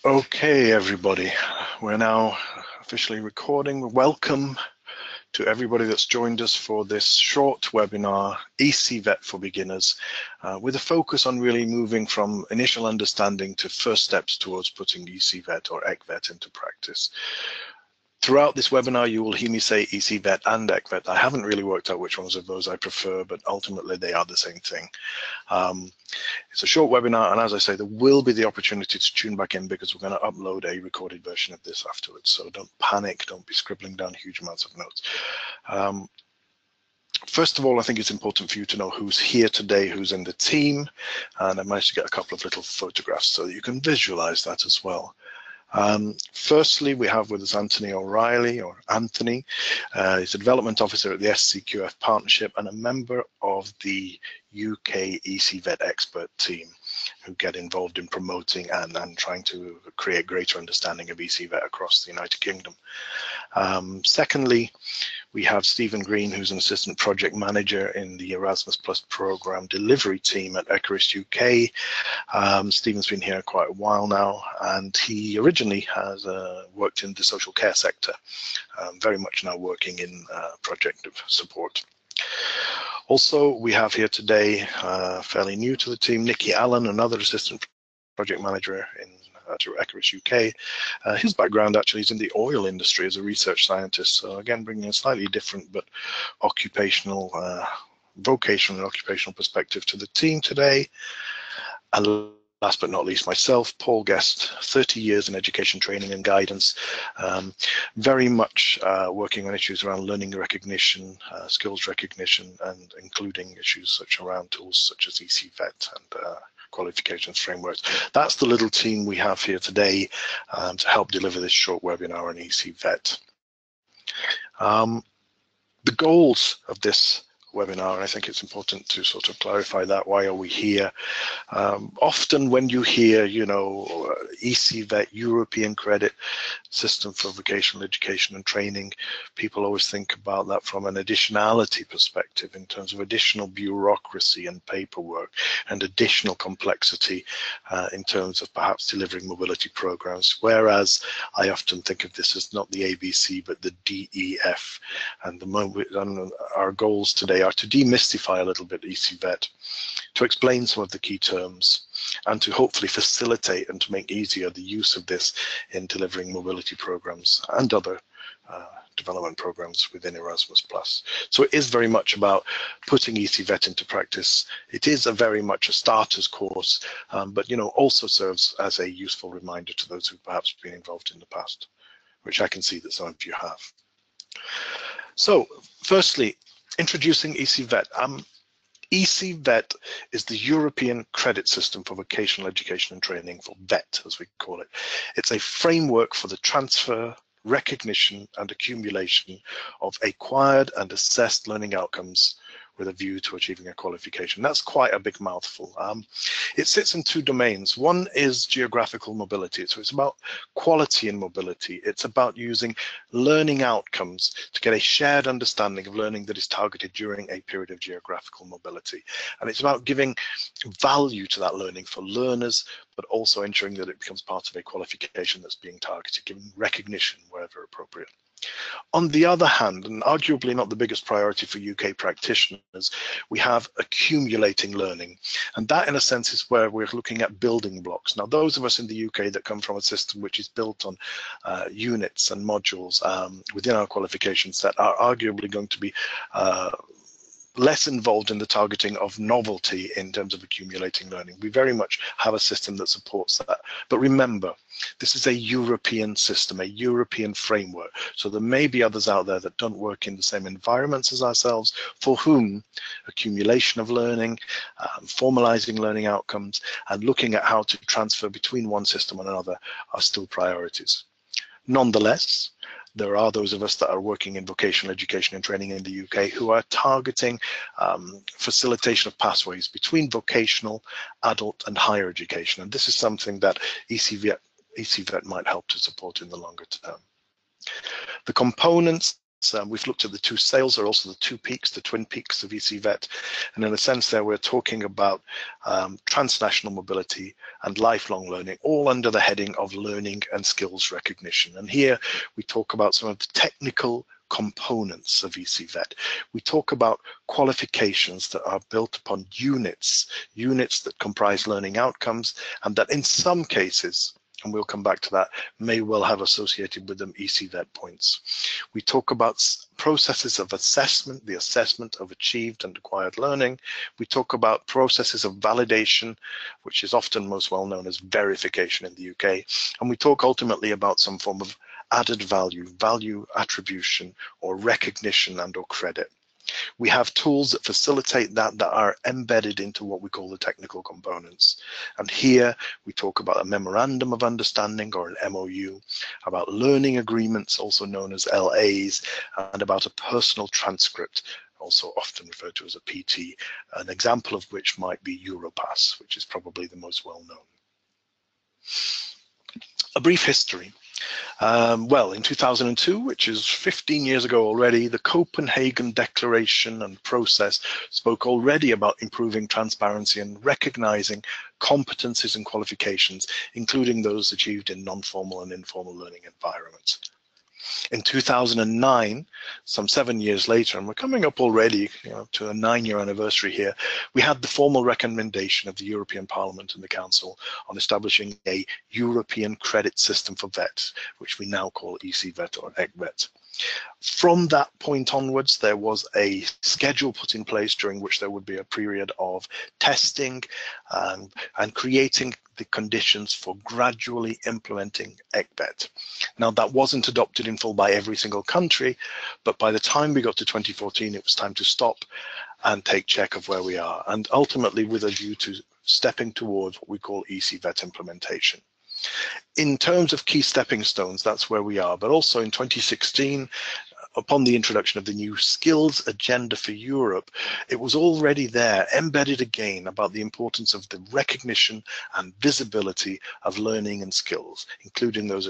Okay, everybody, we're now officially recording. Welcome to everybody that's joined us for this short webinar, ECVET for Beginners, with a focus on really moving from initial understanding to first steps towards putting ECVET or ECVET into practice. Throughout this webinar, you will hear me say ECVET and ECVET. I haven't really worked out which ones of those I prefer, but ultimately they are the same thing. It's a short webinar, and as I say, there will be the opportunity to tune back in because we're going to upload a recorded version of this afterwards. So don't panic, don't be scribbling down huge amounts of notes. First of all, I think it's important for you to know who's here today, who's in the team, and I managed to get a couple of little photographs so that you can visualize that as well. Firstly, we have with us Anthony O'Reilly, or Anthony. He's a development officer at the SCQF Partnership and a member of the UK ECVET expert team who get involved in promoting and trying to create greater understanding of ECVET across the United Kingdom. Secondly, we have Stephen Green, who's an assistant project manager in the Erasmus Plus program delivery team at ECVET UK. Stephen's been here quite a while now, and he originally has worked in the social care sector, very much now working in project support. Also, we have here today, fairly new to the team, Nikki Allen, another assistant project manager in ECVET UK. His background actually is in the oil industry as a research scientist, so again bringing a slightly different but occupational, vocational and occupational perspective to the team today. And last but not least, myself, Paul Guest, 30 years in education training and guidance, very much working on issues around learning recognition, skills recognition, and including issues such around tools such as ECVET and qualifications frameworks. That's the little team we have here today to help deliver this short webinar on ECVET. The goals of this webinar, and I think it's important to sort of clarify that. Why are we here? Often when you hear, you know, ECVET, European Credit System for Vocational Education and Training, people always think about that from an additionality perspective in terms of additional bureaucracy and paperwork and additional complexity in terms of perhaps delivering mobility programs, whereas I often think of this as not the ABC but the DEF, and our goals today are to demystify a little bit ECVET, to explain some of the key terms, and to hopefully facilitate and to make easier the use of this in delivering mobility programs and other development programs within Erasmus+. So it is very much about putting ECVET into practice. It is very much a starter's course, but you know, also serves as a useful reminder to those who've perhaps been involved in the past, which I can see that some of you have. So firstly, introducing ECVET. ECVET is the European Credit System for Vocational Education and Training, for VET as we call it. It's a framework for the transfer, recognition and accumulation of acquired and assessed learning outcomes with a view to achieving a qualification. That's quite a big mouthful. It sits in two domains. One is geographical mobility. So it's about quality and mobility. It's about using learning outcomes to get a shared understanding of learning that is targeted during a period of geographical mobility. And it's about giving value to that learning for learners, but also ensuring that it becomes part of a qualification that's being targeted, giving recognition wherever appropriate. On the other hand, and arguably not the biggest priority for UK practitioners, we have accumulating learning. And that, in a sense, is where we're looking at building blocks. Now, those of us in the UK that come from a system which is built on units and modules within our qualification set are arguably going to be less involved in the targeting of novelty in terms of accumulating learning. We very much have a system that supports that. But remember, this is a European system, a European framework. So there may be others out there that don't work in the same environments as ourselves, for whom accumulation of learning, formalizing learning outcomes, and looking at how to transfer between one system and another are still priorities. Nonetheless, there are those of us that are working in vocational education and training in the UK who are targeting facilitation of pathways between vocational, adult and higher education. And this is something that ECVET might help to support in the longer term. The components we've looked at the two sails, are also the two peaks, the twin peaks of ECVET. And in a sense there, we're talking about transnational mobility and lifelong learning, all under the heading of learning and skills recognition. And here we talk about some of the technical components of ECVET. We talk about qualifications that are built upon units that comprise learning outcomes, and that in some cases, and we'll come back to that, may well have associated with them ECVET points. We talk about processes of assessment, the assessment of achieved and acquired learning. We talk about processes of validation, which is often most well known as verification in the UK. And we talk ultimately about some form of added value attribution, or recognition and or credit. We have tools that facilitate that are embedded into what we call the technical components. And here we talk about a memorandum of understanding, or an MOU, about learning agreements, also known as LAs, and about a personal transcript, also often referred to as a PT, an example of which might be Europass, which is probably the most well known. A brief history. Well, in 2002, which is 15 years ago already, the Copenhagen Declaration and process spoke already about improving transparency and recognizing competencies and qualifications, including those achieved in non-formal and informal learning environments. In 2009, some 7 years later, and we're coming up already to a 9-year anniversary here, we had the formal recommendation of the European Parliament and the Council on establishing a European credit system for VET, which we now call ECVET or ECVET. From that point onwards, there was a schedule put in place during which there would be a period of testing and creating the conditions for gradually implementing ECVET. Now, that wasn't adopted in full by every single country, but by the time we got to 2014, it was time to stop and take check of where we are, and ultimately with a view to stepping towards what we call ECVET implementation. In terms of key stepping stones, that's where we are. But also in 2016, upon the introduction of the new skills agenda for Europe, it was already there, embedded again, about the importance of the recognition and visibility of learning and skills, including those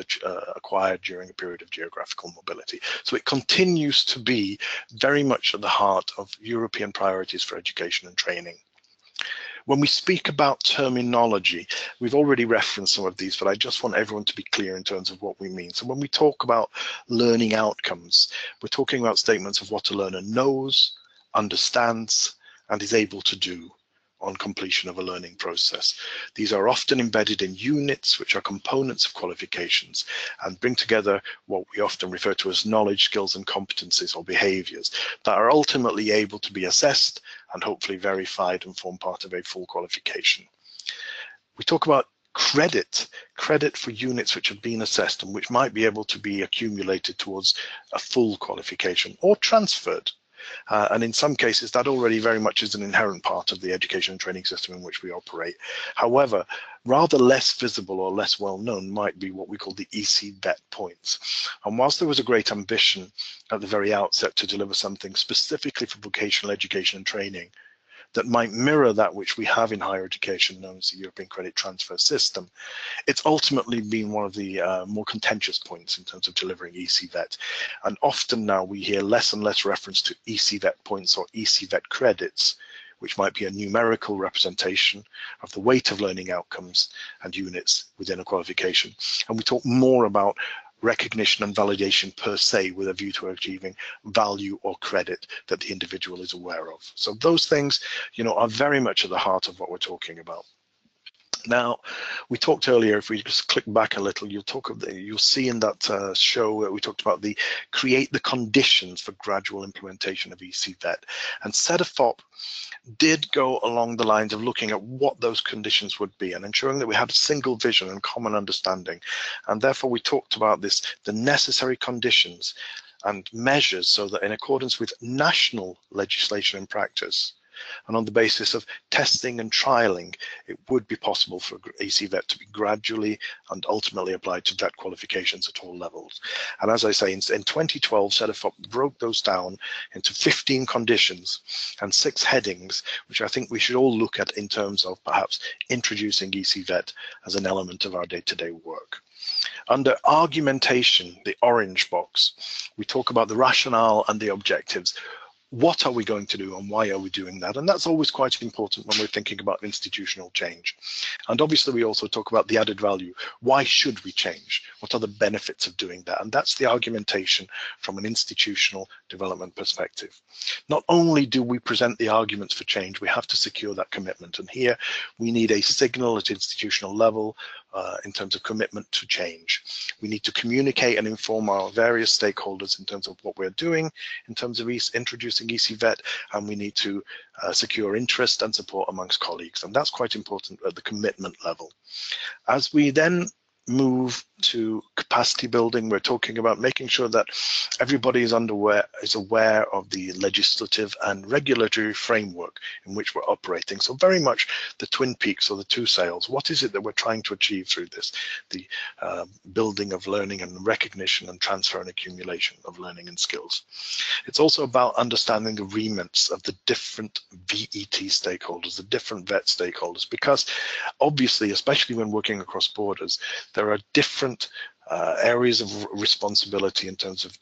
acquired during a period of geographical mobility. So it continues to be very much at the heart of European priorities for education and training. When we speak about terminology, we've already referenced some of these, but I just want everyone to be clear in terms of what we mean. So when we talk about learning outcomes, we're talking about statements of what a learner knows, understands, and is able to do on completion of a learning process. These are often embedded in units, which are components of qualifications, and bring together what we often refer to as knowledge, skills, and competencies or behaviors that are ultimately able to be assessed and hopefully verified and form part of a full qualification. We talk about credit for units which have been assessed and which might be able to be accumulated towards a full qualification or transferred. And in some cases, that already very much is an inherent part of the education and training system in which we operate. However, rather less visible or less well known might be what we call the ECVET points. And whilst there was a great ambition at the very outset to deliver something specifically for vocational education and training that might mirror that which we have in higher education, known as the European Credit Transfer System, it's ultimately been one of the more contentious points in terms of delivering ECVET. And often now we hear less and less reference to ECVET points or ECVET credits, which might be a numerical representation of the weight of learning outcomes and units within a qualification. And we talk more about recognition and validation per se, with a view to achieving value or credit that the individual is aware of. So those things, are very much at the heart of what we're talking about. Now, we talked earlier, if we just click back a little, you'll see in that show that we talked about create the conditions for gradual implementation of ECVET. And CEDEFOP did go along the lines of looking at what those conditions would be and ensuring that we had a single vision and common understanding. And therefore we talked about the necessary conditions and measures so that in accordance with national legislation and practice, and on the basis of testing and trialing, it would be possible for ECVET to be gradually and ultimately applied to VET qualifications at all levels. And as I say, in 2012, CEDEFOP broke those down into 15 conditions and 6 headings, which I think we should all look at in terms of perhaps introducing ECVET as an element of our day-to-day work. Under argumentation, the orange box, we talk about the rationale and the objectives. What are we going to do and why are we doing that? And that's always quite important when we're thinking about institutional change. And obviously we also talk about the added value. Why should we change? What are the benefits of doing that? And that's the argumentation from an institutional development perspective. Not only do we present the arguments for change, we have to secure that commitment. And here we need a signal at institutional level in terms of commitment to change. We need to communicate and inform our various stakeholders in terms of what we're doing, in terms of introducing ECVET, and we need to secure interest and support amongst colleagues. And that's quite important at the commitment level. As we then move to capacity building, we're talking about making sure that everybody is aware of the legislative and regulatory framework in which we're operating. So very much the twin peaks or the two sails. What is it that we're trying to achieve through this? The building of learning and recognition and transfer and accumulation of learning and skills. It's also about understanding the remits of the different VET stakeholders, the different VET stakeholders, because obviously, especially when working across borders, there are different areas of responsibility in terms of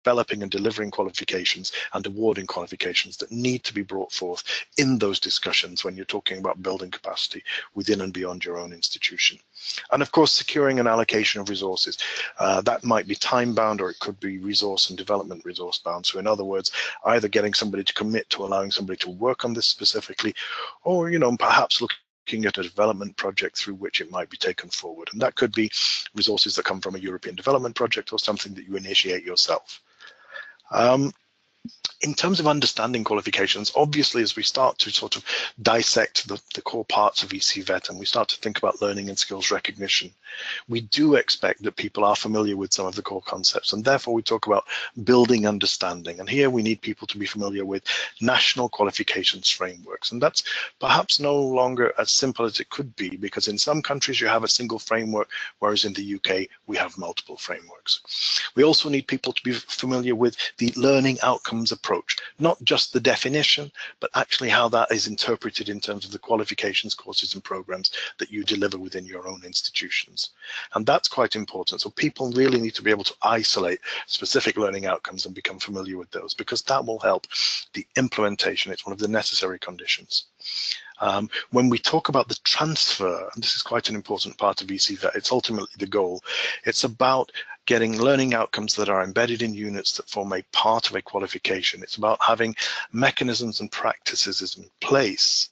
developing and delivering qualifications and awarding qualifications that need to be brought forth in those discussions when you're talking about building capacity within and beyond your own institution. And of course, securing an allocation of resources. That might be time bound or it could be resource and development resource bound. So in other words, either getting somebody to commit to allowing somebody to work on this specifically, or perhaps looking at a development project through which it might be taken forward. And that could be resources that come from a European development project or something that you initiate yourself. In terms of understanding qualifications, obviously, as we start to sort of dissect the core parts of ECVET and we start to think about learning and skills recognition, we do expect that people are familiar with some of the core concepts, and therefore we talk about building understanding. And here we need people to be familiar with national qualifications frameworks, and that's perhaps no longer as simple as it could be, because in some countries you have a single framework, whereas in the UK we have multiple frameworks. We also need people to be familiar with the learning outcomes approach, not just the definition, but actually how that is interpreted in terms of the qualifications, courses and programs that you deliver within your own institutions. And that's quite important. So people really need to be able to isolate specific learning outcomes and become familiar with those, because that will help the implementation. It's one of the necessary conditions. When we talk about the transfer, and this is quite an important part of ECVET, it's ultimately the goal. It's about getting learning outcomes that are embedded in units that form a part of a qualification. It's about having mechanisms and practices in place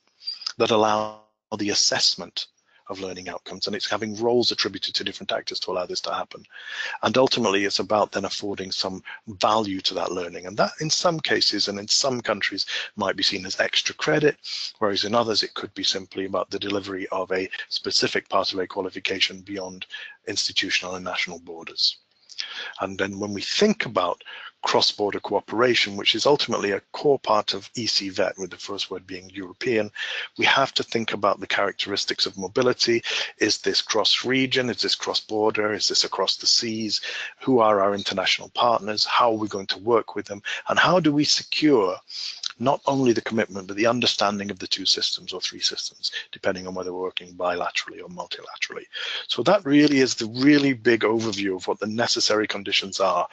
that allow the assessment of learning outcomes, and it's having roles attributed to different actors to allow this to happen. And ultimately, it's about then affording some value to that learning. And that in some cases and in some countries might be seen as extra credit, whereas in others it could be simply about the delivery of a specific part of a qualification beyond institutional and national borders. And then when we think about cross-border cooperation, which is ultimately a core part of ECVET, with the first word being European, we have to think about the characteristics of mobility. Is this cross-region? Is this cross-border? Is this across the seas? Who are our international partners? How are we going to work with them? And how do we secure not only the commitment, but the understanding of the two systems or three systems, depending on whether we're working bilaterally or multilaterally. So that really is the really big overview of what the necessary conditions are.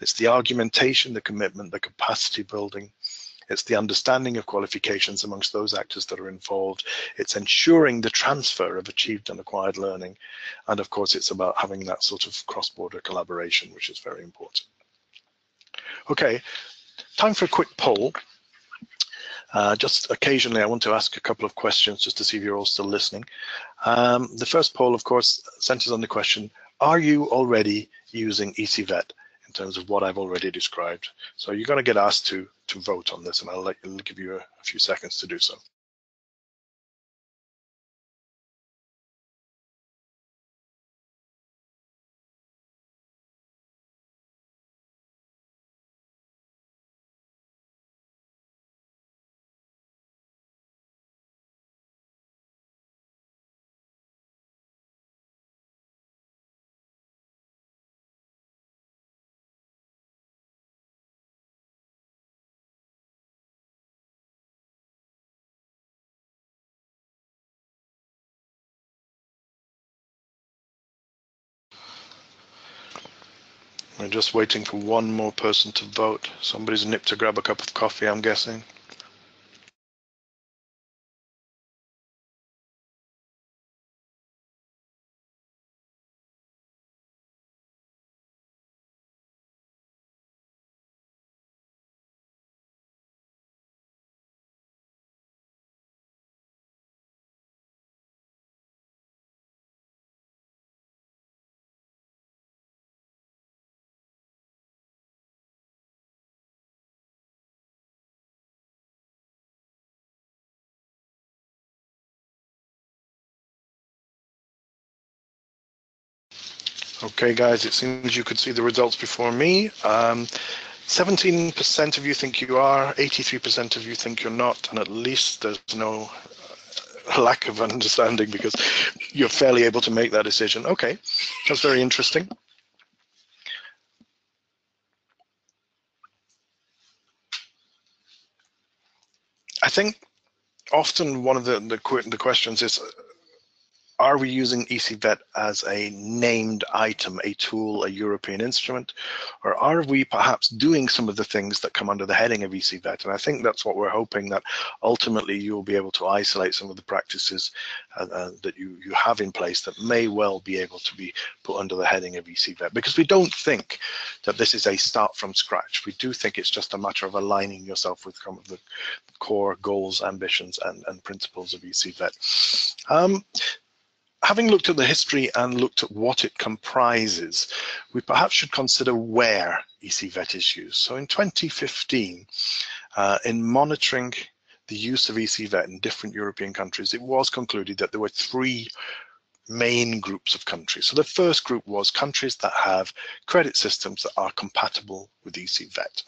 It's the argumentation, the commitment, the capacity building. It's the understanding of qualifications amongst those actors that are involved. It's ensuring the transfer of achieved and acquired learning. And of course, it's about having that sort of cross-border collaboration, which is very important. Okay, time for a quick poll. Just occasionally, I want to ask a couple of questions just to see if you're all still listening. The first poll, of course, centers on the question, are you already using ECVET in terms of what I've already described? So you're going to get asked to vote on this, and I'll give you a few seconds to do so. We're just waiting for one more person to vote. Somebody's nipped to grab a cup of coffee, I'm guessing. Okay, guys, it seems you could see the results before me. 17% of you think you are, 83% of you think you're not, and at least there's no lack of understanding because you're fairly able to make that decision. Okay, that's very interesting. I think often one of the questions is, are we using ECVET as a named item, a tool, a European instrument, or are we perhaps doing some of the things that come under the heading of ECVET? And I think that's what we're hoping, that ultimately you'll be able to isolate some of the practices that you have in place that may well be able to be put under the heading of ECVET, because we don't think that this is a start from scratch. We do think it's just a matter of aligning yourself with some of the core goals, ambitions, and principles of ECVET. Having looked at the history and looked at what it comprises, we perhaps should consider where ECVET is used. So in 2015, in monitoring the use of ECVET in different European countries, it was concluded that there were three main groups of countries. So the first group was countries that have credit systems that are compatible with ECVET.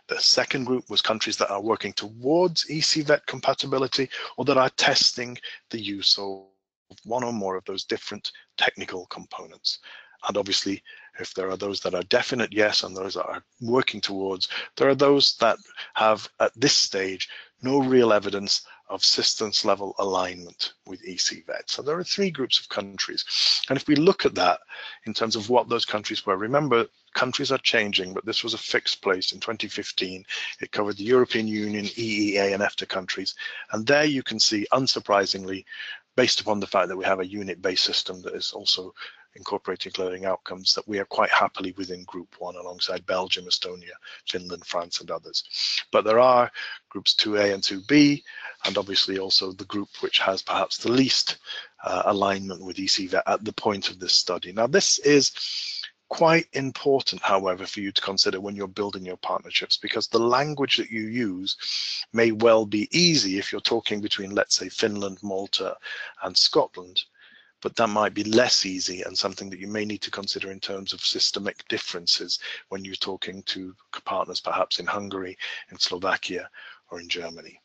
The second group was countries that are working towards ECVET compatibility, or that are testing the use of one or more of those different technical components. And obviously, if there are those that are definite yes and those that are working towards, there are those that have at this stage no real evidence of systems level alignment with ECVET. So there are three groups of countries. And if we look at that in terms of what those countries were, remember, countries are changing, but this was a fixed place in 2015. It covered the European Union, EEA, and EFTA countries. And there you can see, unsurprisingly, based upon the fact that we have a unit-based system that is also incorporating learning outcomes, that we are quite happily within Group 1 alongside Belgium, Estonia, Finland, France, and others. But there are Groups 2A and 2B, and obviously also the group which has perhaps the least alignment with ECVET at the point of this study. Now, this is quite important, however, for you to consider when you're building your partnerships, because the language that you use may well be easy if you're talking between, let's say, Finland, Malta, and Scotland, but that might be less easy and something that you may need to consider in terms of systemic differences when you're talking to partners perhaps in Hungary, in Slovakia, or in Germany.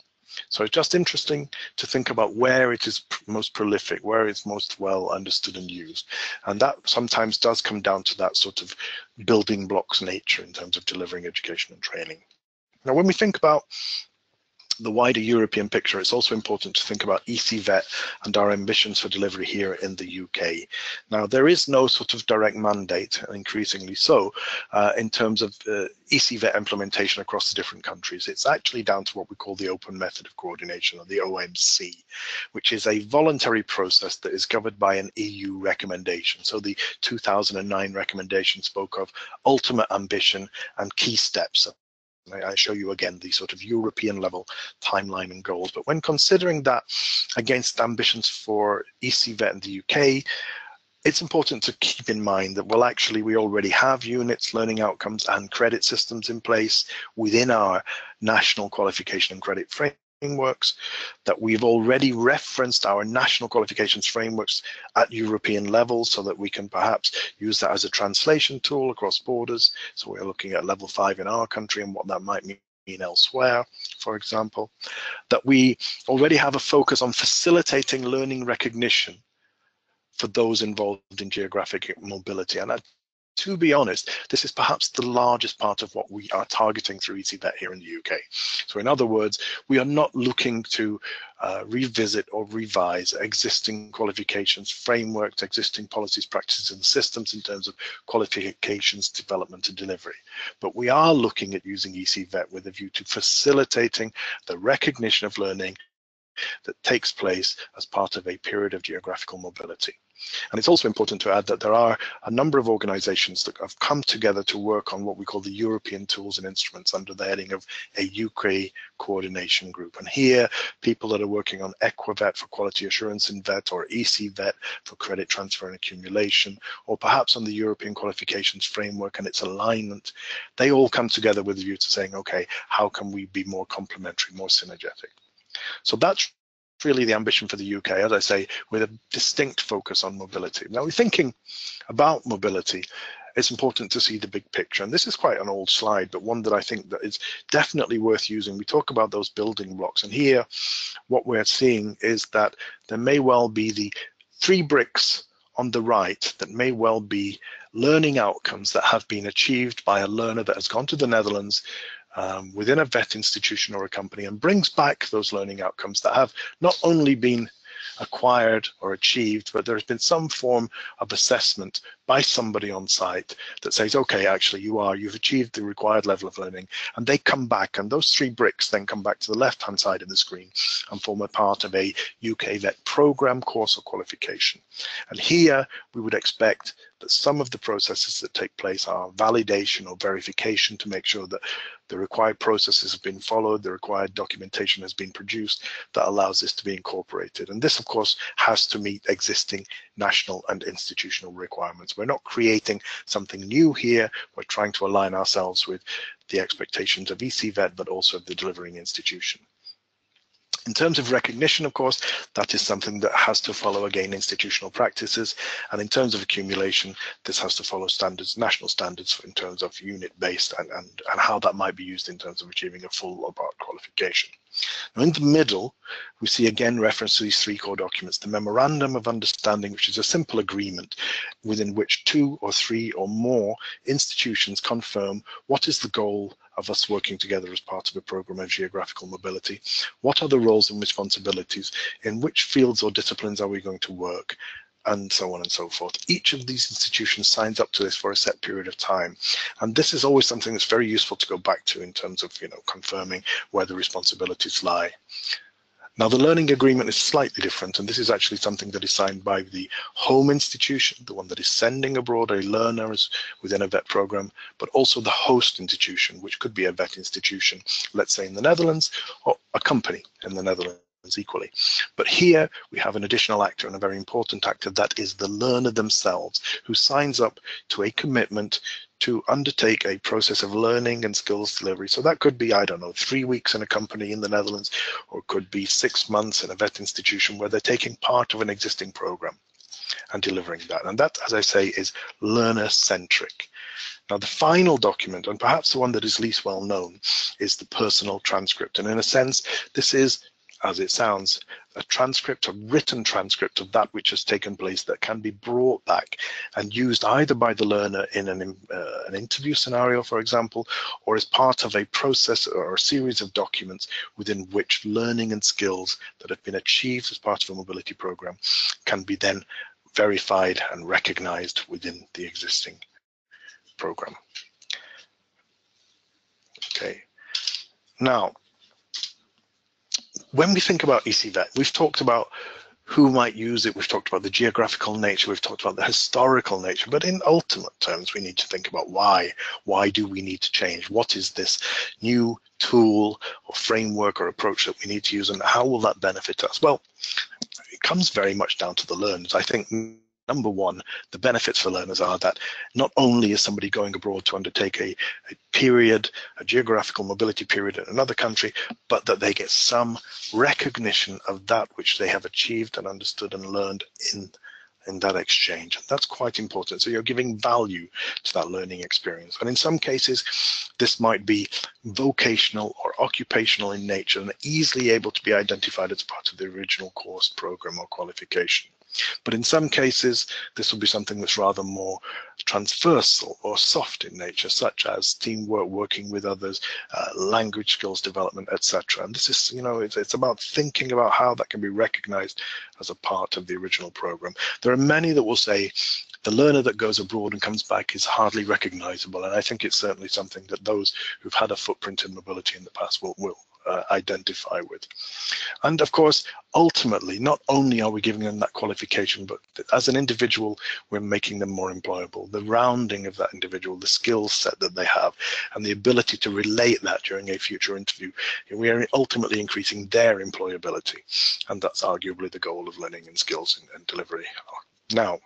So it's just interesting to think about where it is most prolific, where it's most well understood and used. And that sometimes does come down to that sort of building blocks nature in terms of delivering education and training. Now, when we think about the wider European picture, it's also important to think about ECVET and our ambitions for delivery here in the UK. Now, there is no sort of direct mandate, increasingly so, in terms of ECVET implementation across the different countries. It's actually down to what we call the Open Method of Coordination, or the OMC, which is a voluntary process that is covered by an EU recommendation. So the 2009 recommendation spoke of ultimate ambition and key steps. I show you again the sort of European level timeline and goals. But when considering that against ambitions for ECVET in the UK, it's important to keep in mind that, well, actually, we already have units, learning outcomes, and credit systems in place within our national qualification and credit frameworks, that we've already referenced our national qualifications frameworks at European level so that we can perhaps use that as a translation tool across borders. So we're looking at level 5 in our country and what that might mean elsewhere, for example, that we already have a focus on facilitating learning recognition for those involved in geographic mobility. And to be honest, this is perhaps the largest part of what we are targeting through ECVET here in the UK. So in other words, we are not looking to revisit or revise existing qualifications, frameworks, existing policies, practices, and systems in terms of qualifications, development, and delivery. But we are looking at using ECVET with a view to facilitating the recognition of learning that takes place as part of a period of geographical mobility. And it's also important to add that there are a number of organizations that have come together to work on what we call the European Tools and Instruments under the heading of a UK coordination group. And here, people that are working on ECVET for quality assurance in VET, or ECVET for credit transfer and accumulation, or perhaps on the European qualifications framework and its alignment, they all come together with a view to saying, okay, how can we be more complementary, more synergetic? So that's really the ambition for the UK, as I say, with a distinct focus on mobility. Now, we're thinking about mobility, it's important to see the big picture. And this is quite an old slide, but one that I think that is definitely worth using. We talk about those building blocks, and here what we're seeing is that there may well be the 3 bricks on the right that may well be learning outcomes that have been achieved by a learner that has gone to the Netherlands within a VET institution or a company, and brings back those learning outcomes that have not only been acquired or achieved, but there's been some form of assessment by somebody on site that says, okay, actually you've achieved the required level of learning, and they come back, and those 3 bricks then come back to the left-hand side of the screen and form a part of a UK VET program, course, or qualification. And here we would expect that some of the processes that take place are validation or verification to make sure that the required processes have been followed, the required documentation has been produced that allows this to be incorporated. And this, of course, has to meet existing national and institutional requirements. We're not creating something new here. We're trying to align ourselves with the expectations of ECVET, but also of the delivering institution. In terms of recognition, of course, that is something that has to follow, again, institutional practices. And in terms of accumulation, this has to follow standards, national standards in terms of unit-based and how that might be used in terms of achieving a full or part qualification. Now, in the middle, we see again reference to these 3 core documents: the Memorandum of Understanding, which is a simple agreement within which 2 or 3 or more institutions confirm what is the goal of us working together as part of a program of geographical mobility, what are the roles and responsibilities, in which fields or disciplines are we going to work, and so on and so forth. Each of these institutions signs up to this for a set period of time. And this is always something that's very useful to go back to in terms of, confirming where the responsibilities lie. Now, the learning agreement is slightly different, and this is actually something that is signed by the home institution, the one that is sending abroad a learner within a VET program, but also the host institution, which could be a VET institution, let's say in the Netherlands, or a company in the Netherlands equally. But here we have an additional actor, and a very important actor, that is the learner themselves, who signs up to a commitment to undertake a process of learning and skills delivery. So that could be, I don't know, 3 weeks in a company in the Netherlands, or it could be 6 months in a VET institution where they're taking part of an existing program and delivering that. And that, as I say, is learner-centric. Now, the final document, and perhaps the one that is least well known, is the personal transcript. And in a sense, this is, as it sounds, a transcript, a written transcript of that which has taken place that can be brought back and used either by the learner in an interview scenario, for example, or as part of a process or a series of documents within which learning and skills that have been achieved as part of a mobility program can be then verified and recognized within the existing program. Okay. Now, when we think about ECVET, we've talked about who might use it, we've talked about the geographical nature, we've talked about the historical nature, but in ultimate terms, we need to think about why. Why do we need to change? What is this new tool or framework or approach that we need to use, and how will that benefit us? Well, it comes very much down to the learners. I think, number one, the benefits for learners are that not only is somebody going abroad to undertake a period, a geographical mobility period in another country, but that they get some recognition of that which they have achieved and understood and learned in that exchange. That's quite important. So you're giving value to that learning experience. And in some cases, this might be vocational or occupational in nature and easily able to be identified as part of the original course, program, or qualification. But in some cases, this will be something that's rather more transversal or soft in nature, such as teamwork, working with others, language skills development, etc. And this is, it's about thinking about how that can be recognized as a part of the original program. There are many that will say the learner that goes abroad and comes back is hardly recognizable. And I think it's certainly something that those who've had a footprint in mobility in the past will identify with. And of course, ultimately, not only are we giving them that qualification, but as an individual, we're making them more employable. The rounding of that individual, the skill set that they have, and the ability to relate that during a future interview, we are ultimately increasing their employability. And that's arguably the goal of learning and skills and delivery. Now,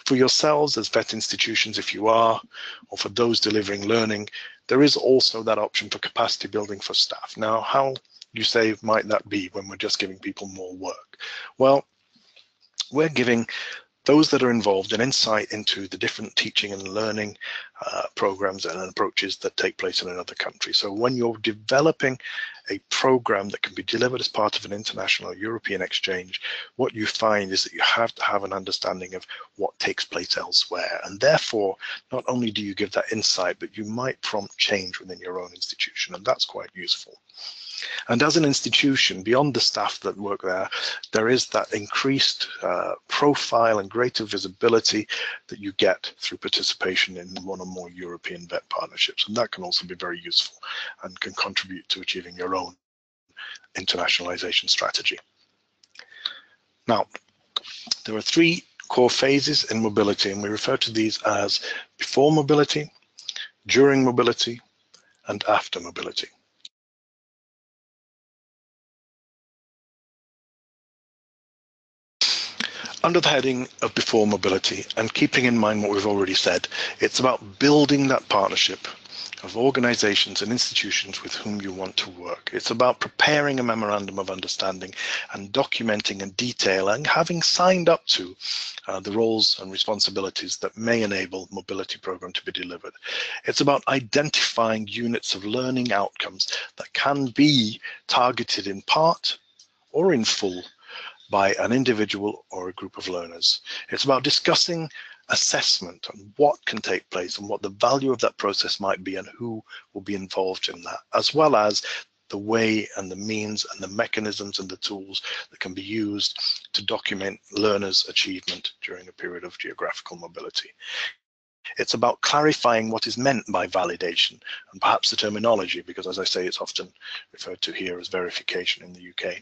for yourselves as VET institutions, if you are, or for those delivering learning, there is also that option for capacity building for staff. Now, how, you say, might that be when we're just giving people more work? Well, we're giving those that are involved an insight into the different teaching and learning programs and approaches that take place in another country. So when you're developing a program that can be delivered as part of an international European exchange, what you find is that you have to have an understanding of what takes place elsewhere. And therefore, not only do you give that insight, but you might prompt change within your own institution, and that's quite useful. And as an institution, beyond the staff that work there, there is that increased profile and greater visibility that you get through participation in one or more European VET partnerships. And that can also be very useful and can contribute to achieving your own internationalization strategy. Now, there are three core phases in mobility, and we refer to these as before mobility, during mobility, and after mobility. Under the heading of before mobility, and keeping in mind what we've already said, it's about building that partnership of organizations and institutions with whom you want to work. It's about preparing a memorandum of understanding and documenting in detail and having signed up to the roles and responsibilities that may enable mobility program to be delivered. It's about identifying units of learning outcomes that can be targeted in part or in full by an individual or a group of learners. It's about discussing assessment and what can take place and what the value of that process might be and who will be involved in that, as well as the way and the means and the mechanisms and the tools that can be used to document learners' achievement during a period of geographical mobility. It's about clarifying what is meant by validation and perhaps the terminology, because as I say, it's often referred to here as verification in the UK.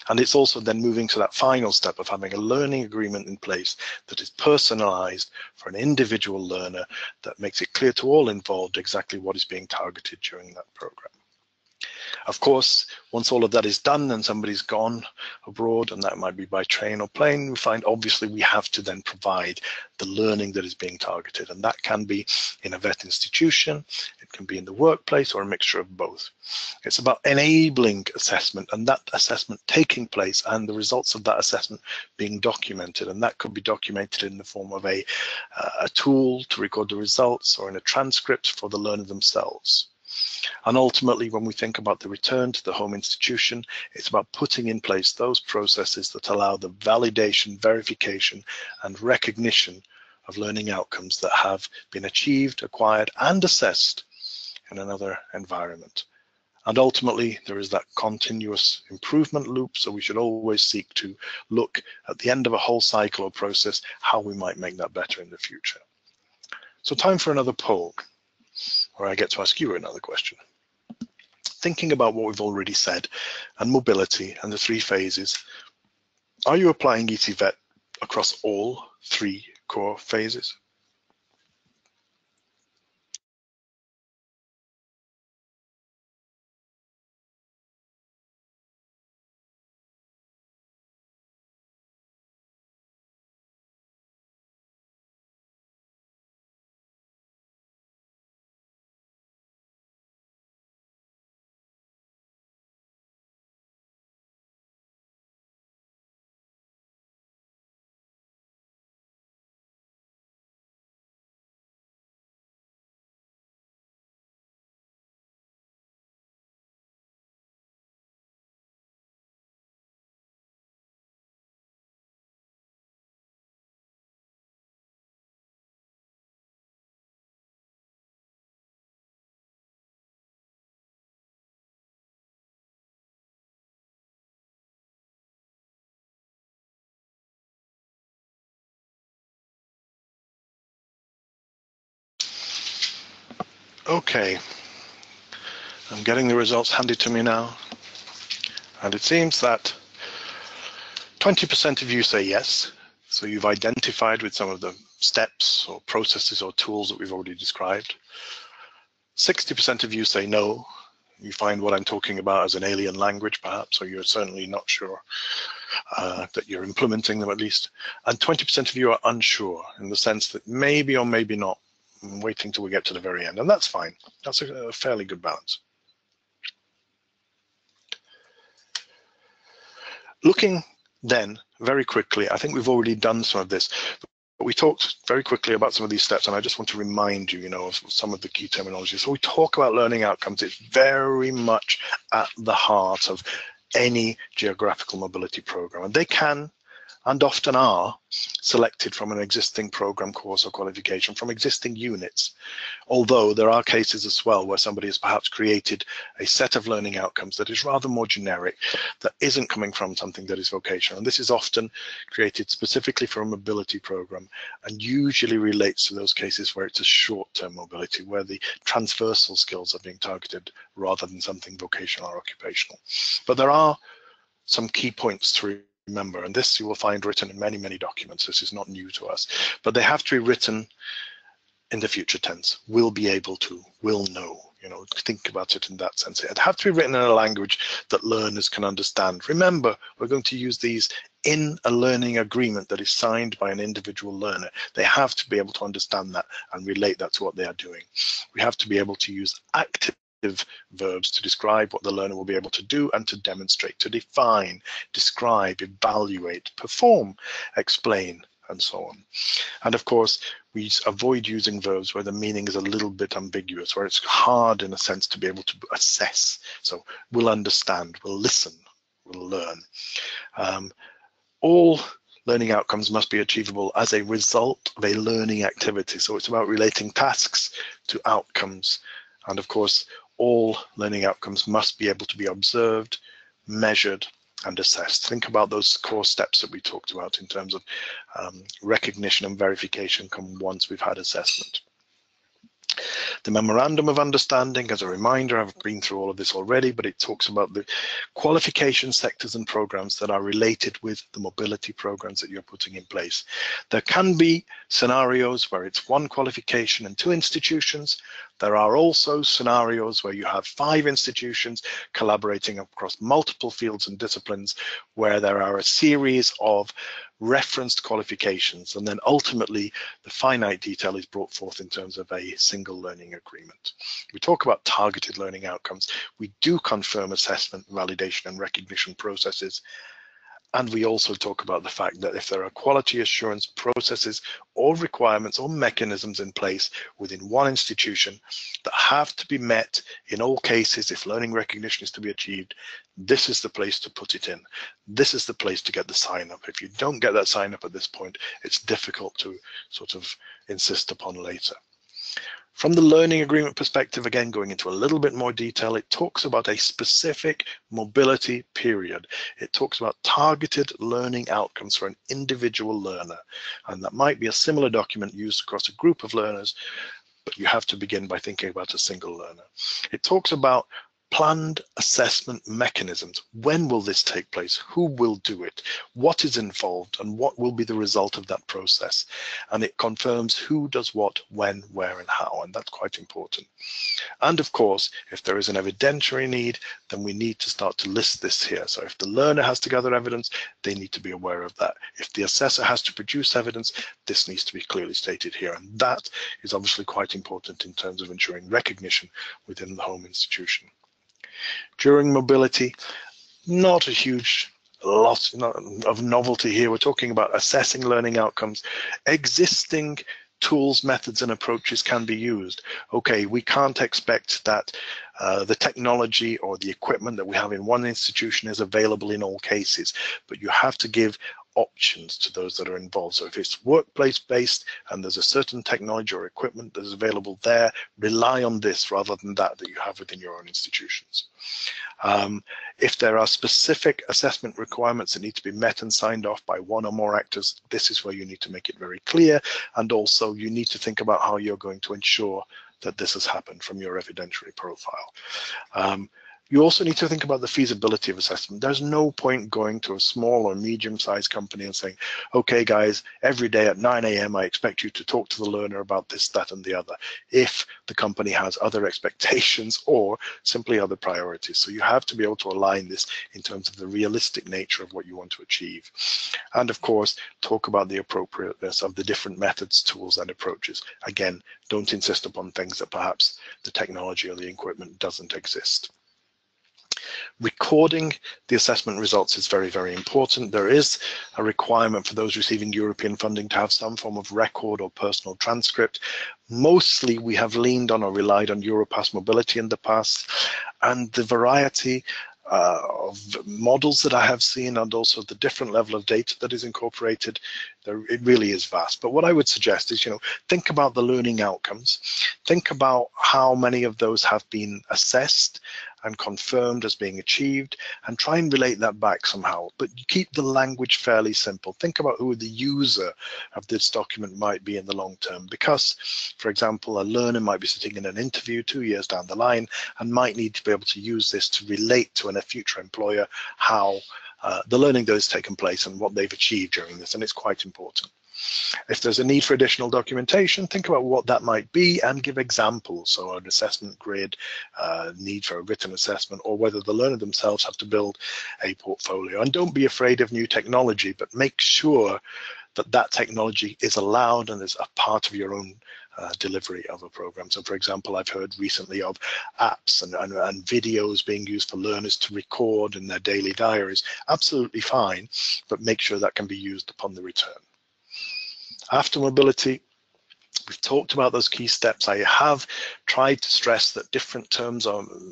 And it's also then moving to that final step of having a learning agreement in place that is personalized for an individual learner that makes it clear to all involved exactly what is being targeted during that program. Of course, once all of that is done and somebody's gone abroad, and that might be by train or plane, we find obviously we have to then provide the learning that is being targeted. And that can be in a VET institution, it can be in the workplace, or a mixture of both. It's about enabling assessment and that assessment taking place and the results of that assessment being documented. And that could be documented in the form of a tool to record the results or in a transcript for the learner themselves. And ultimately, when we think about the return to the home institution, it's about putting in place those processes that allow the validation, verification, and recognition of learning outcomes that have been achieved, acquired, and assessed in another environment. And ultimately, there is that continuous improvement loop, so we should always seek to look at the end of a whole cycle or process, how we might make that better in the future. So time for another poll, where I get to ask you another question. Thinking about what we've already said and mobility and the three phases, are you applying ECVET across all three core phases? Okay, I'm getting the results handed to me now, and it seems that 20% of you say yes, so you've identified with some of the steps or processes or tools that we've already described. 60% of you say no, you find what I'm talking about as an alien language perhaps, or you're certainly not sure that you're implementing them at least. And 20% of you are unsure in the sense that maybe or maybe not, I'm waiting till we get to the very end, and that's fine. That's a fairly good balance. Looking then very quickly, I think we've already done some of this, but we talked very quickly about some of these steps, and I just want to remind you, of some of the key terminology. So we talk about learning outcomes. It's very much at the heart of any geographical mobility program, and they can and often are selected from an existing program, course or qualification from existing units. Although there are cases as well where somebody has perhaps created a set of learning outcomes that is rather more generic, that isn't coming from something that is vocational. And this is often created specifically for a mobility program and usually relates to those cases where it's a short-term mobility, where the transversal skills are being targeted rather than something vocational or occupational. But there are some key points to remember, and this you will find written in many, many documents. This is not new to us, but they have to be written in the future tense. Will be able to, will know, think about it in that sense. It have to be written in a language that learners can understand. Remember, we're going to use these in a learning agreement that is signed by an individual learner. They have to be able to understand that and relate that to what they are doing. We have to be able to use active verbs to describe what the learner will be able to do and to demonstrate, to define, describe, evaluate, perform, explain, and so on. And of course, we avoid using verbs where the meaning is a little bit ambiguous, where it's hard in a sense to be able to assess. So we'll understand, we'll listen, we'll learn. All learning outcomes must be achievable as a result of a learning activity. So it's about relating tasks to outcomes. And of course, all learning outcomes must be able to be observed, measured, and assessed. Think about those core steps that we talked about in terms of recognition and verification come once we've had assessment. The Memorandum of Understanding, as a reminder, I've been through all of this already, but it talks about the qualification sectors and programs that are related with the mobility programs that you're putting in place. There can be scenarios where it's one qualification and 2 institutions. There are also scenarios where you have 5 institutions collaborating across multiple fields and disciplines, where there are a series of referenced qualifications, and then ultimately the finite detail is brought forth in terms of a single learning agreement. We talk about targeted learning outcomes. We do confirm assessment, validation, and recognition processes. And we also talk about the fact that if there are quality assurance processes or requirements or mechanisms in place within one institution that have to be met in all cases, if learning recognition is to be achieved, this is the place to put it in. This is the place to get the sign up. If you don't get that sign up at this point, it's difficult to sort of insist upon later. From the learning agreement perspective, again, going into a little bit more detail, it talks about a specific mobility period. It talks about targeted learning outcomes for an individual learner. And that might be a similar document used across a group of learners, but you have to begin by thinking about a single learner. It talks about planned assessment mechanisms. When will this take place? Who will do it? What is involved and what will be the result of that process? And it confirms who does what, when, where, and how, and that's quite important. And of course, if there is an evidentiary need, then we need to start to list this here. So if the learner has to gather evidence, they need to be aware of that. If the assessor has to produce evidence, this needs to be clearly stated here. And that is obviously quite important in terms of ensuring recognition within the home institution. During mobility, not a huge lot of novelty here. We're talking about assessing learning outcomes. Existing tools, methods, and approaches can be used. Okay, we can't expect that the technology or the equipment that we have in one institution is available in all cases, but you have to give options to those that are involved. So if it's workplace based and there's a certain technology or equipment that is available there, rely on this rather than that you have within your own institutions. If there are specific assessment requirements that need to be met and signed off by one or more actors, this is where you need to make it very clear. And also you need to think about how you're going to ensure that this has happened from your evidentiary profile. You also need to think about the feasibility of assessment. There's no point going to a small or medium-sized company and saying, okay guys, every day at 9 a.m. I expect you to talk to the learner about this, that, and the other, if the company has other expectations or simply other priorities. So you have to be able to align this in terms of the realistic nature of what you want to achieve. And of course, talk about the appropriateness of the different methods, tools, and approaches. Again, don't insist upon things that perhaps the technology or the equipment doesn't exist. Recording the assessment results is very, very important. There is a requirement for those receiving European funding to have some form of record or personal transcript. Mostly we have leaned on or relied on Europass Mobility in the past, and the variety of models that I have seen and also the different level of data that is incorporated, it really is vast. But what I would suggest is, think about the learning outcomes, think about how many of those have been assessed and confirmed as being achieved, and try and relate that back somehow. But you keep the language fairly simple. Think about who the user of this document might be in the long term, because, for example, a learner might be sitting in an interview 2 years down the line and might need to be able to use this to relate to a future employer how the learning that has taken place and what they've achieved during this, and it's quite important. If there's a need for additional documentation, think about what that might be and give examples. So an assessment grid, need for a written assessment, or whether the learner themselves have to build a portfolio. And don't be afraid of new technology, but make sure that that technology is allowed and is a part of your own delivery of a program. So for example, I've heard recently of apps and videos being used for learners to record in their daily diaries. Absolutely fine, but make sure that can be used upon the return. After mobility, we've talked about those key steps. I have tried to stress that different terms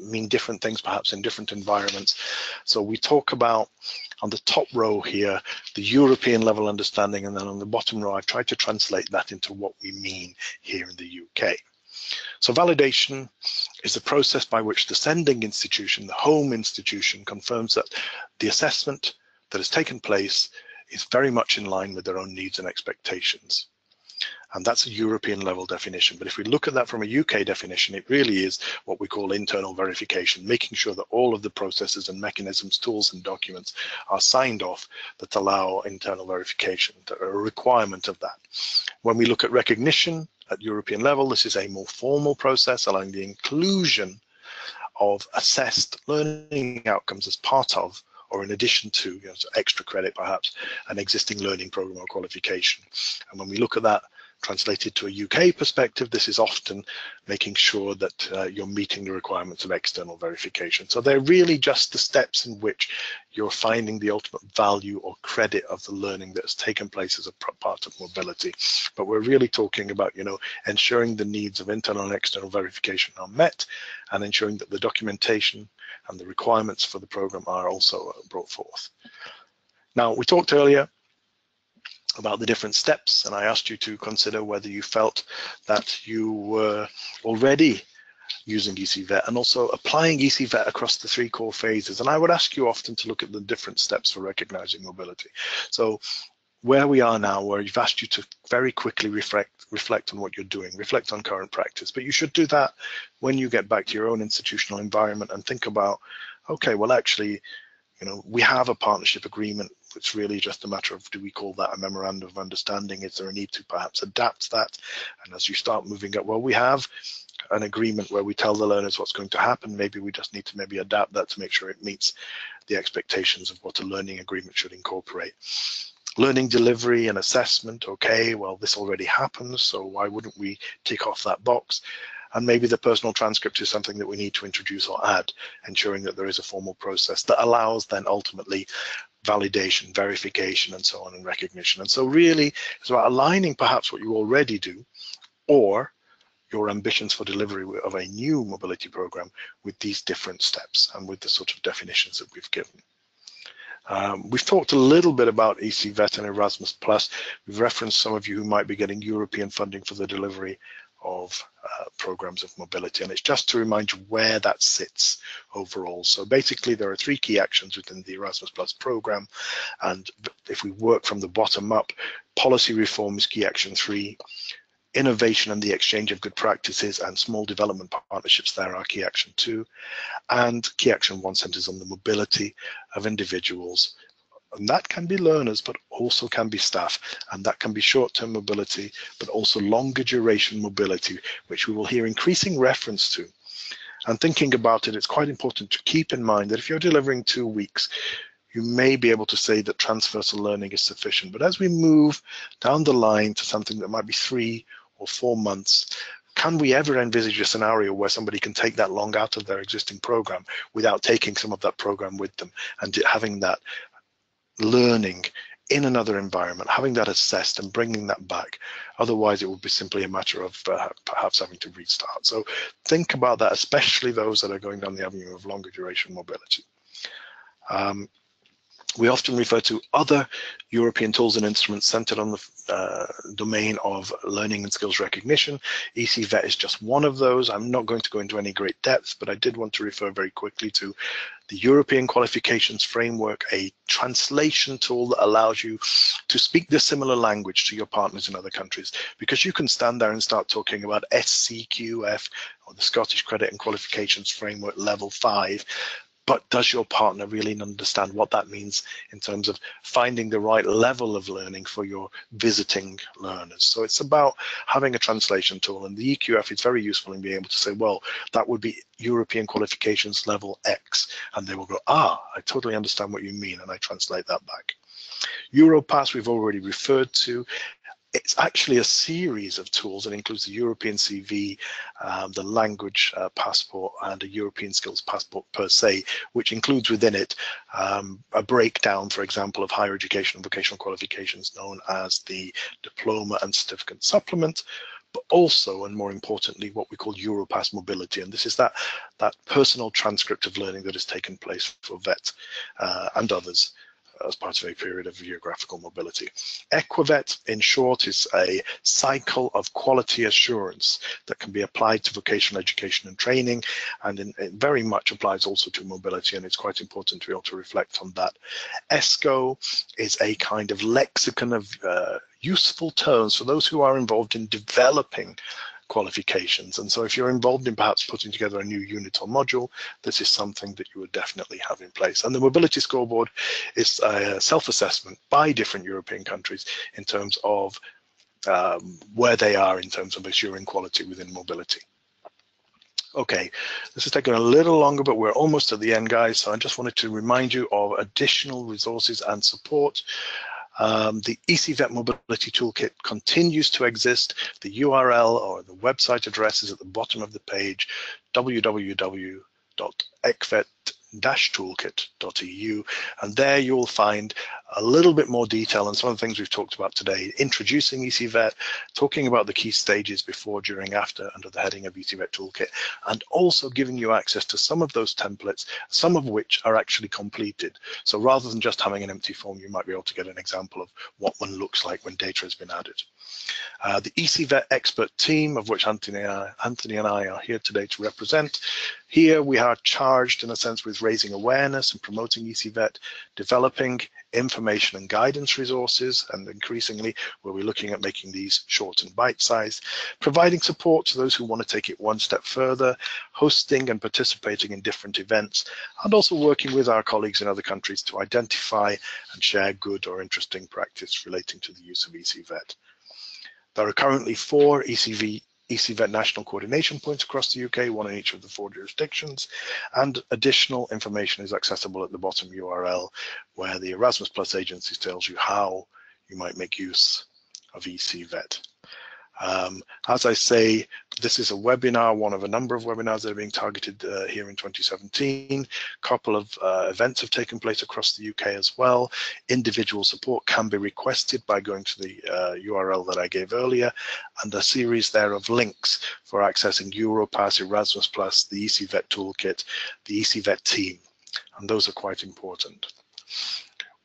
mean different things perhaps in different environments. So we talk about, on the top row here, the European level understanding, and then on the bottom row, I've tried to translate that into what we mean here in the UK. So validation is the process by which the sending institution, the home institution, confirms that the assessment that has taken place is very much in line with their own needs and expectations. And that's a European level definition. But if we look at that from a UK definition, it really is what we call internal verification, making sure that all of the processes and mechanisms, tools and documents are signed off that allow internal verification, that are a requirement of that. When we look at recognition at European level, this is a more formal process allowing the inclusion of assessed learning outcomes as part of, or in addition to, extra credit perhaps, an existing learning program or qualification. And when we look at that translated to a UK perspective, this is often making sure that you're meeting the requirements of external verification. So they're really just the steps in which you're finding the ultimate value or credit of the learning that has taken place as a part of mobility. But we're really talking about, ensuring the needs of internal and external verification are met, and ensuring that the documentation and the requirements for the program are also brought forth. Now, we talked earlier about the different steps, and I asked you to consider whether you felt that you were already using ECVET and also applying ECVET across the 3 core phases. And I would ask you often to look at the different steps for recognizing mobility. So where we are now, where you've asked you to very quickly reflect on what you're doing, reflect on current practice, but you should do that when you get back to your own institutional environment and think about, okay, well, actually, we have a partnership agreement. It's really just a matter of, do we call that a memorandum of understanding? Is there a need to perhaps adapt that? And as you start moving up, well, we have an agreement where we tell the learners what's going to happen. Maybe we just need to adapt that to make sure it meets the expectations of what a learning agreement should incorporate. Learning delivery and assessment, okay, well, this already happens, so why wouldn't we tick off that box? And maybe the personal transcript is something that we need to introduce or add, ensuring that there is a formal process that allows then ultimately validation, verification, and so on, and recognition. And so really it's about aligning perhaps what you already do or your ambitions for delivery of a new mobility program with these different steps and with the sort of definitions that we've given. We've talked a little bit about ECVET and Erasmus+. We've referenced some of you who might be getting European funding for the delivery of programs of mobility, and it's just to remind you where that sits overall. So basically there are 3 key actions within the Erasmus Plus program, and if we work from the bottom up, policy reform is key action 3, Innovation and the exchange of good practices and small development partnerships there are key action 2. And key action 1 centers on the mobility of individuals. And that can be learners, but also can be staff. And that can be short-term mobility, but also longer duration mobility, which we will hear increasing reference to. And thinking about it, it's quite important to keep in mind that if you're delivering 2 weeks, you may be able to say that transversal learning is sufficient. But as we move down the line to something that might be 3 or 4 months, can we ever envisage a scenario where somebody can take that long out of their existing program without taking some of that program with them and having that learning in another environment, having that assessed and bringing that back? Otherwise, it would be simply a matter of perhaps having to restart. So think about that, especially those that are going down the avenue of longer duration mobility. We often refer to other European tools and instruments centered on the domain of learning and skills recognition. ECVET is just one of those. I'm not going to go into any great depth, but I did want to refer very quickly to the European Qualifications Framework, a translation tool that allows you to speak the similar language to your partners in other countries, because you can stand there and start talking about SCQF, or the Scottish Credit and Qualifications Framework Level 5, but does your partner really understand what that means in terms of finding the right level of learning for your visiting learners? So it's about having a translation tool, and the EQF is very useful in being able to say, well, that would be European Qualifications Level X, and they will go, I totally understand what you mean, and I translate that back. Europass we've already referred to. It's actually a series of tools that includes the European CV, the language passport, and a European skills passport per se, which includes within it a breakdown, for example, of higher education and vocational qualifications known as the diploma and certificate supplement, but also, and more importantly, what we call Europass mobility. And this is that personal transcript of learning that has taken place for VET and others as part of a period of geographical mobility. ECVET, in short, is a cycle of quality assurance that can be applied to vocational education and training, and it very much applies also to mobility, and it's quite important to be able to reflect on that. ESCO is a kind of lexicon of useful terms for those who are involved in developing qualifications. And so if you're involved in perhaps putting together a new unit or module, this is something that you would definitely have in place. And the mobility scoreboard is a self-assessment by different European countries in terms of where they are in terms of assuring quality within mobility. Okay, this has taken a little longer, but we're almost at the end, guys. So I just wanted to remind you of additional resources and support. The ECVET Mobility Toolkit continues to exist. The URL or the website address is at the bottom of the page, www.ecvet-toolkit.eu, and there you will find a little bit more detail on some of the things we've talked about today, introducing ECVET, talking about the key stages before, during, after, under the heading of ECVET Toolkit, and also giving you access to some of those templates, some of which are actually completed. So rather than just having an empty form, you might be able to get an example of what one looks like when data has been added. The ECVET expert team, of which Anthony and I are here today to represent. Here we are charged, in a sense, with raising awareness and promoting ECVET, developing information and guidance resources, and increasingly we'll be looking at making these short and bite-sized, providing support to those who want to take it one step further, hosting and participating in different events, and also working with our colleagues in other countries to identify and share good or interesting practice relating to the use of ECVET. There are currently 4 ECVET national coordination points across the UK, one in each of the 4 jurisdictions, and additional information is accessible at the bottom URL, where the Erasmus Plus agency tells you how you might make use of ECVET. As I say, this is a webinar, one of a number of webinars that are being targeted here in 2017. A couple of events have taken place across the UK as well. Individual support can be requested by going to the URL that I gave earlier, and a series there of links for accessing Europass, Erasmus Plus, the ECVET Toolkit, the ECVET team, and those are quite important.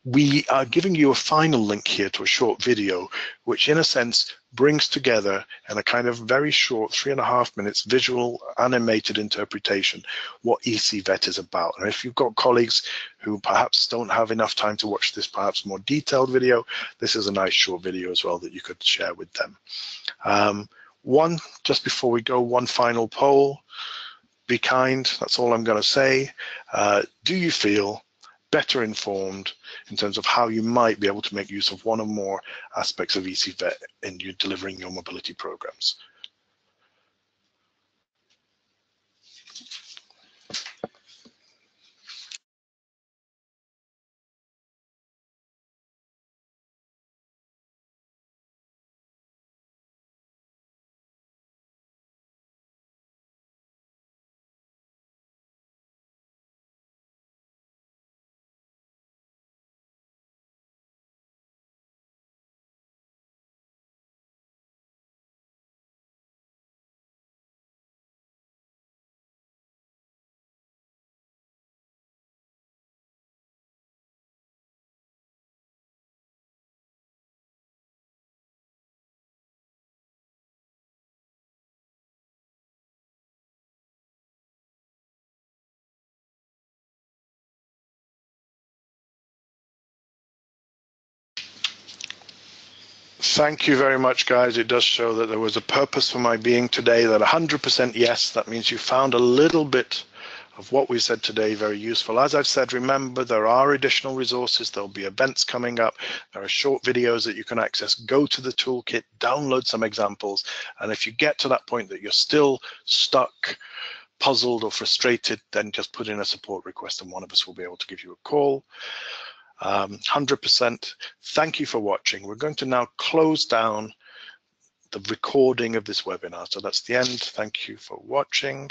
We are giving you a final link here to a short video, which in a sense brings together in a kind of very short 3.5 minutes visual animated interpretation what ECVET is about. And if you've got colleagues who perhaps don't have enough time to watch this perhaps more detailed video, this is a nice short video as well that you could share with them. Just before we go, one final poll. Be kind, that's all I'm going to say. Do you feel better informed in terms of how you might be able to make use of one or more aspects of ECVET in you delivering your mobility programs? Thank you very much, guys. It does show that there was a purpose for my being today, that 100% yes, that means you found a little bit of what we said today very useful. As I've said, remember, there are additional resources. There'll be events coming up. There are short videos that you can access. Go to the toolkit, download some examples. And if you get to that point that you're still stuck, puzzled or frustrated, then just put in a support request and one of us will be able to give you a call. 100%. Thank you for watching. We're going to now close down the recording of this webinar. So that's the end. Thank you for watching.